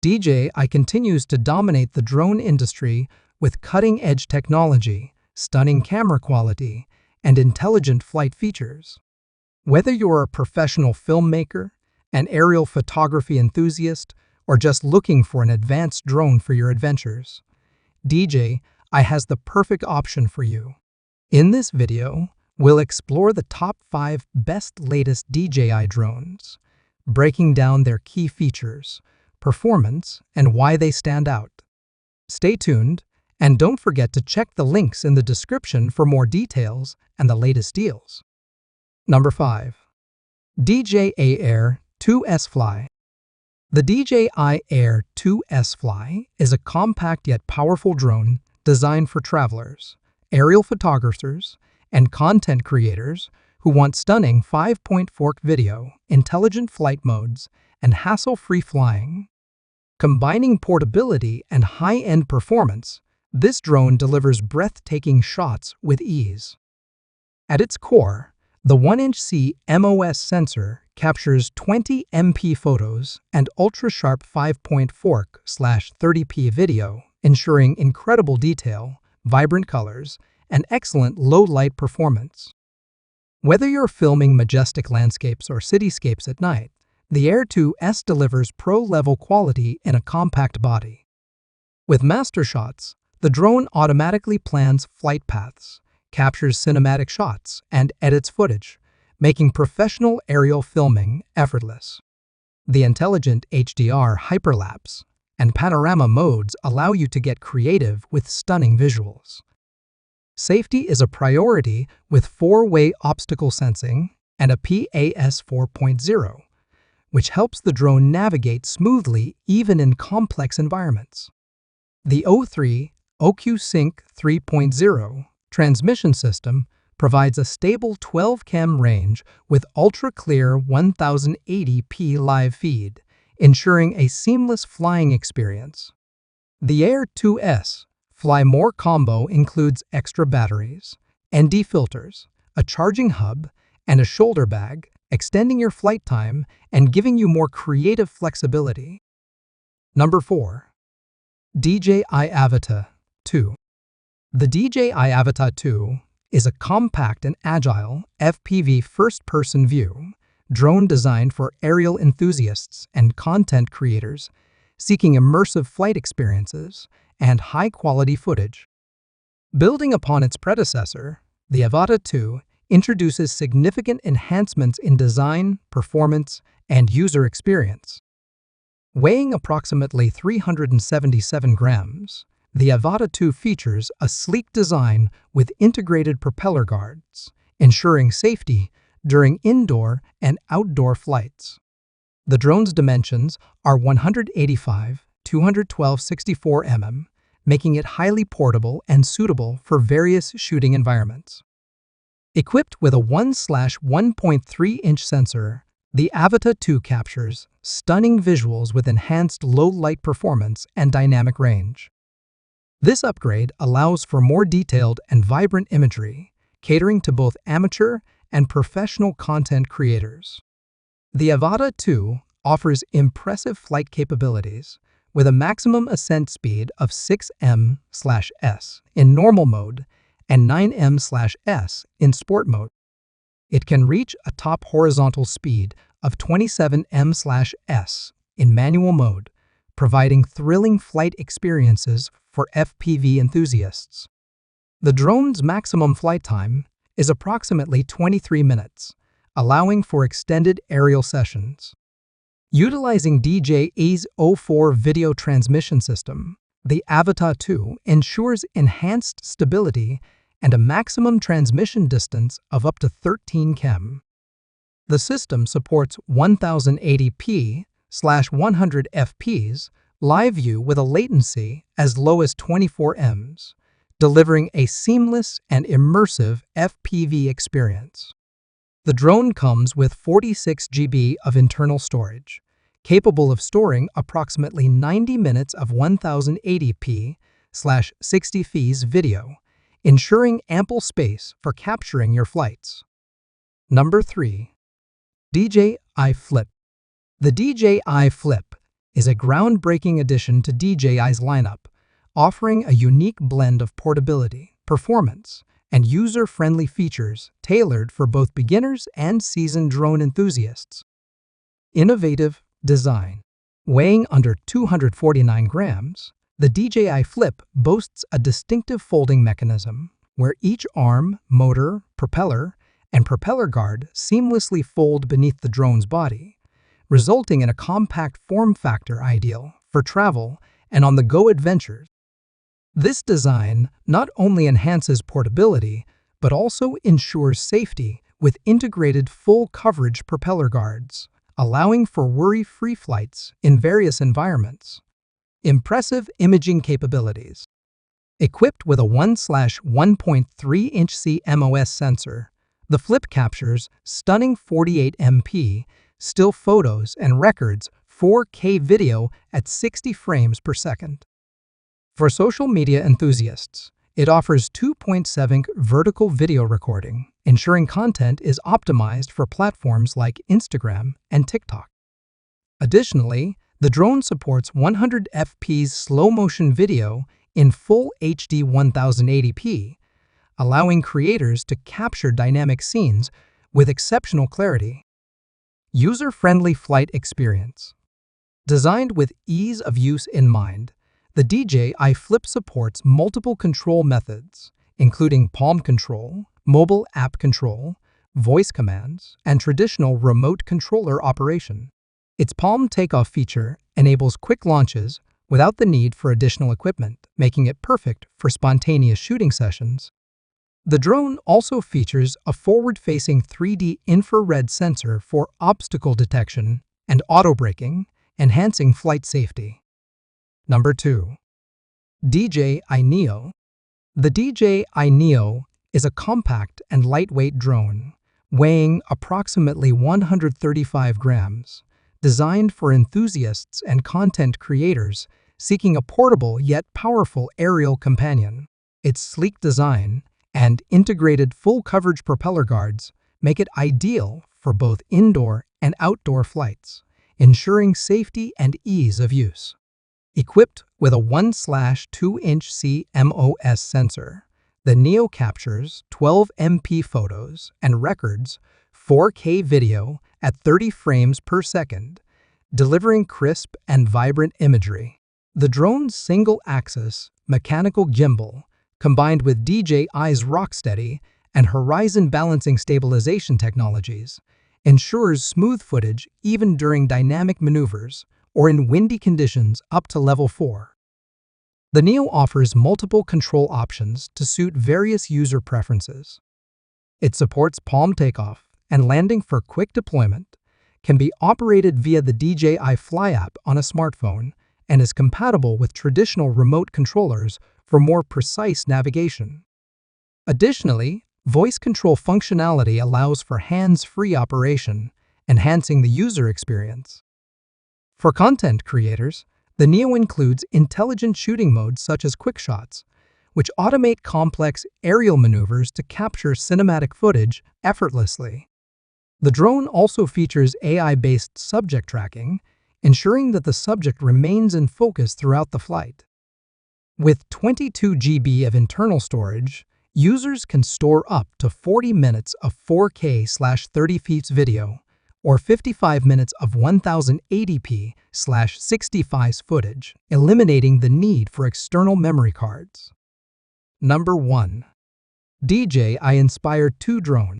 DJI continues to dominate the drone industry with cutting-edge technology, stunning camera quality, and intelligent flight features. Whether you're a professional filmmaker, an aerial photography enthusiast, or just looking for an advanced drone for your adventures, DJI has the perfect option for you. In this video, we'll explore the top 5 best latest DJI drones, breaking down their key features, performance, and why they stand out. Stay tuned, and don't forget to check the links in the description for more details and the latest deals. Number 5. DJI Air 2S Fly. The DJI Air 2S Fly is a compact yet powerful drone designed for travelers, aerial photographers, and content creators who want stunning 5-point video, intelligent flight modes, and hassle-free flying. Combining portability and high-end performance, this drone delivers breathtaking shots with ease. At its core, the 1-inch CMOS sensor captures 20 MP photos and ultra-sharp 5.4/30p video, ensuring incredible detail, vibrant colors, and excellent low-light performance. Whether you're filming majestic landscapes or cityscapes at night, the Air 2S delivers pro-level quality in a compact body. With master shots, the drone automatically plans flight paths, captures cinematic shots, and edits footage, making professional aerial filming effortless. The intelligent HDR hyperlapse and panorama modes allow you to get creative with stunning visuals. Safety is a priority with 4-way obstacle sensing and a PAS 4.0, which helps the drone navigate smoothly even in complex environments. The O3 OQ-Sync 3.0 transmission system provides a stable 12 km range with ultra-clear 1080p live feed, ensuring a seamless flying experience. The Air 2S Fly More combo includes extra batteries, ND filters, a charging hub, and a shoulder bag, extending your flight time and giving you more creative flexibility. Number 4. DJI Avata 2. The DJI Avata 2 is a compact and agile FPV first-person view drone designed for aerial enthusiasts and content creators seeking immersive flight experiences and high-quality footage. Building upon its predecessor, the Avata 2 introduces significant enhancements in design, performance, and user experience. Weighing approximately 377 grams, the Avata 2 features a sleek design with integrated propeller guards, ensuring safety during indoor and outdoor flights. The drone's dimensions are 185/212/64 mm, making it highly portable and suitable for various shooting environments. Equipped with a 1/1.3-inch sensor, the Avata 2 captures stunning visuals with enhanced low-light performance and dynamic range. This upgrade allows for more detailed and vibrant imagery, catering to both amateur and professional content creators. The Avata 2 offers impressive flight capabilities with a maximum ascent speed of 6 m/s in normal mode and 9 m/s in sport mode. It can reach a top horizontal speed of 27 m/s in manual mode, providing thrilling flight experiences for FPV enthusiasts. The drone's maximum flight time is approximately 23 minutes, allowing for extended aerial sessions. Utilizing DJI's O4 video transmission system, the Avata 2 ensures enhanced stability and a maximum transmission distance of up to 13 km. The system supports 1080p/100 fps live view with a latency as low as 24 ms, delivering a seamless and immersive FPV experience. The drone comes with 46 GB of internal storage, capable of storing approximately 90 minutes of 1080p/60 fps video, ensuring ample space for capturing your flights. Number 3. DJI Flip. The DJI Flip is a groundbreaking addition to DJI's lineup, offering a unique blend of portability, performance, and user-friendly features tailored for both beginners and seasoned drone enthusiasts. Innovative design. Weighing under 249 grams, the DJI Flip boasts a distinctive folding mechanism where each arm, motor, propeller, and propeller guard seamlessly fold beneath the drone's body, resulting in a compact form factor ideal for travel and on-the-go adventures. This design not only enhances portability, but also ensures safety with integrated full-coverage propeller guards, allowing for worry-free flights in various environments. Impressive imaging capabilities. Equipped with a 1/1.3-inch CMOS sensor, the Flip captures stunning 48 MP still photos and records 4K video at 60 frames per second. For social media enthusiasts, it offers 2.7K vertical video recording, ensuring content is optimized for platforms like Instagram and TikTok. Additionally, the drone supports 100 fps slow-motion video in full HD 1080p, allowing creators to capture dynamic scenes with exceptional clarity. User-friendly flight experience. Designed with ease of use in mind, the DJI Flip supports multiple control methods, including palm control, mobile app control, voice commands, and traditional remote controller operation. Its palm takeoff feature enables quick launches without the need for additional equipment, making it perfect for spontaneous shooting sessions. The drone also features a forward-facing 3D infrared sensor for obstacle detection and auto-braking, enhancing flight safety. Number 2. DJI Neo. The DJI Neo is a compact and lightweight drone, weighing approximately 135 grams, designed for enthusiasts and content creators seeking a portable yet powerful aerial companion. Its sleek design and integrated full-coverage propeller guards make it ideal for both indoor and outdoor flights, ensuring safety and ease of use. Equipped with a 1/2-inch CMOS sensor, the Neo captures 12 MP photos and records 4K video at 30 frames per second, delivering crisp and vibrant imagery. The drone's single-axis mechanical gimbal, combined with DJI's Rocksteady and Horizon balancing stabilization technologies, ensures smooth footage even during dynamic maneuvers or in windy conditions up to level 4. The Neo offers multiple control options to suit various user preferences. It supports palm takeoff and landing for quick deployment, can be operated via the DJI Fly app on a smartphone, and is compatible with traditional remote controllers for more precise navigation. Additionally, voice control functionality allows for hands-free operation, enhancing the user experience. For content creators, the Neo includes intelligent shooting modes such as quick shots, which automate complex aerial maneuvers to capture cinematic footage effortlessly. The drone also features AI-based subject tracking, ensuring that the subject remains in focus throughout the flight. With 22 GB of internal storage, users can store up to 40 minutes of 4K/30 fps video, or 55 minutes of 1080p/60 fps footage, eliminating the need for external memory cards. Number 1. DJI Inspire 2 drone.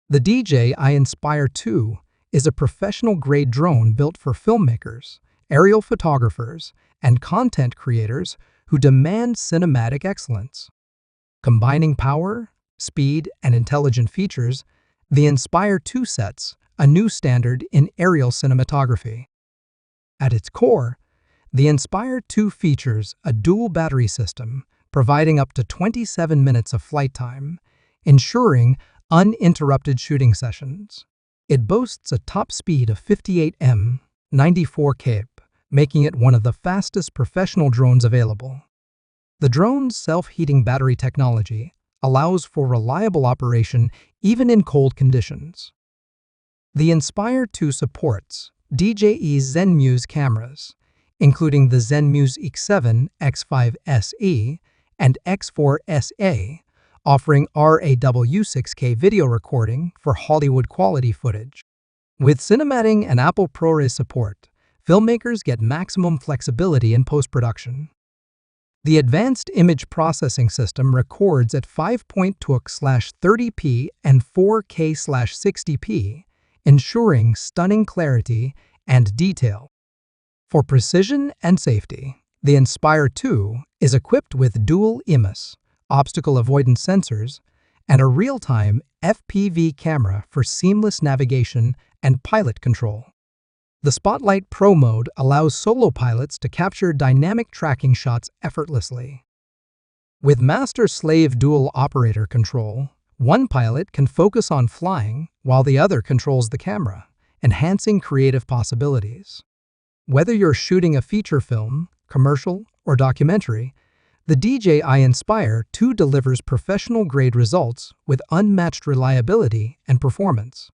The DJI Inspire 2 is a professional-grade drone built for filmmakers, aerial photographers, and content creators who demand cinematic excellence. Combining power, speed, and intelligent features, the Inspire 2 sets a new standard in aerial cinematography. At its core, the Inspire 2 features a dual battery system providing up to 27 minutes of flight time, ensuring uninterrupted shooting sessions. It boasts a top speed of 58 mph, 94 kp, making it one of the fastest professional drones available. The drone's self-heating battery technology allows for reliable operation even in cold conditions. The Inspire 2 supports DJI ZenMuse cameras, including the ZenMuse X7, X5 SE, and X4 SA, offering RAW6K video recording for Hollywood-quality footage. With Cinematic and Apple ProRes support, filmmakers get maximum flexibility in post-production. The advanced image processing system records at 5.2x/30p and 4K/60p, ensuring stunning clarity and detail. For precision and safety, the Inspire 2 is equipped with dual IMUS, obstacle avoidance sensors, and a real-time FPV camera for seamless navigation and pilot control. The Spotlight Pro mode allows solo pilots to capture dynamic tracking shots effortlessly. With master-slave dual operator control, one pilot can focus on flying while the other controls the camera, enhancing creative possibilities. Whether you're shooting a feature film, commercial, or documentary, the DJI Inspire 2 delivers professional-grade results with unmatched reliability and performance.